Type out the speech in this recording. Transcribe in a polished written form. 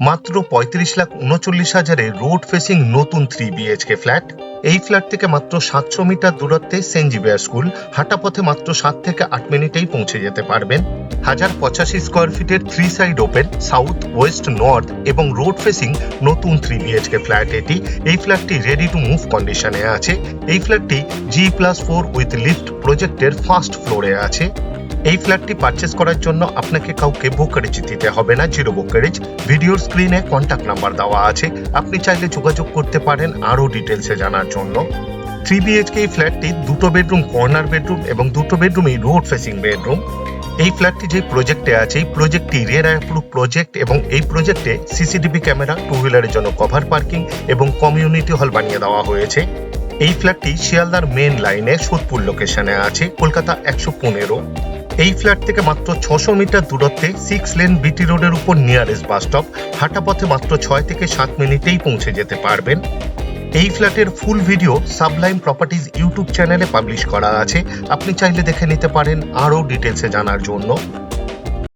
মাত্র ৩৫,৩৯,০০০ road facing নতুন 3 BHK flat. এই ফ্ল্যাট থেকে মাত্র ৭০০ মিটার দূরত্বে সেন্ট জেভিয়ার স্কুল। হাঁটা পথে মাত্র ৭ থেকে ৮ মিনিটেই পৌঁছে যেতে পারবেন। ১০৮৫ স্কোয়ার ফিটের 3 side open, south, West, north এবং রোড ফেসিং নতুন 3 বিএইচকে ফ্ল্যাট এটি। এই ফ্ল্যাটটি রেডি টু মুভ কন্ডিশনে আছে। এই ফ্ল্যাটটি G+4 উইথ লিফট প্রজেক্টের ফার্স্ট ফ্লোরে আছে। এই ফ্ল্যাটটি পারচেস করার জন্য আপনাকে কাউকে ব্রোকারেজ দিতে হবে না, জিরো ব্রোকারেজ। ভিডিওর স্ক্রিনে কন্ট্যাক্ট নাম্বার দেওয়া আছে, আপনি চাইলে যোগাযোগ করতে পারেন আরও ডিটেলসে জানার জন্য। 3 বিএইচকে এই ফ্ল্যাটটি 2টো বেডরুম, কর্নার বেডরুম এবং 2টো বেডরুমই রোড ফেসিং বেডরুম। এই ফ্ল্যাটটি যে প্রজেক্টে আছে, এই প্রজেক্টটি রেরা অ্যাপ্রুভ প্রজেক্ট এবং এই প্রজেক্টে সিসিটিভি ক্যামেরা, 2 হুইলারের জন্য কভার পার্কিং এবং কমিউনিটি হল বানিয়ে দেওয়া হয়েছে। এই ফ্ল্যাটটি শিয়ালদার মেন লাইনে সোদপুর লোকেশনে আছে, কলকাতা 115। এই ফ্ল্যাট থেকে মাত্র ৬০০ মিটার দূরত্বে 6 লেন বিটি রোডের উপর নিয়ারেস্ট বাস স্টপ। হাঁটা পথে মাত্র ৬ থেকে ৭ মিনিটেই পৌঁছে যেতে পারবেন। এই ফ্ল্যাটের full video Sublime properties YouTube চ্যানেলে পাবলিশ করা আছে, আপনি চাইলে দেখে নিতে পারেন আরও ডিটেলসে জানার জন্য।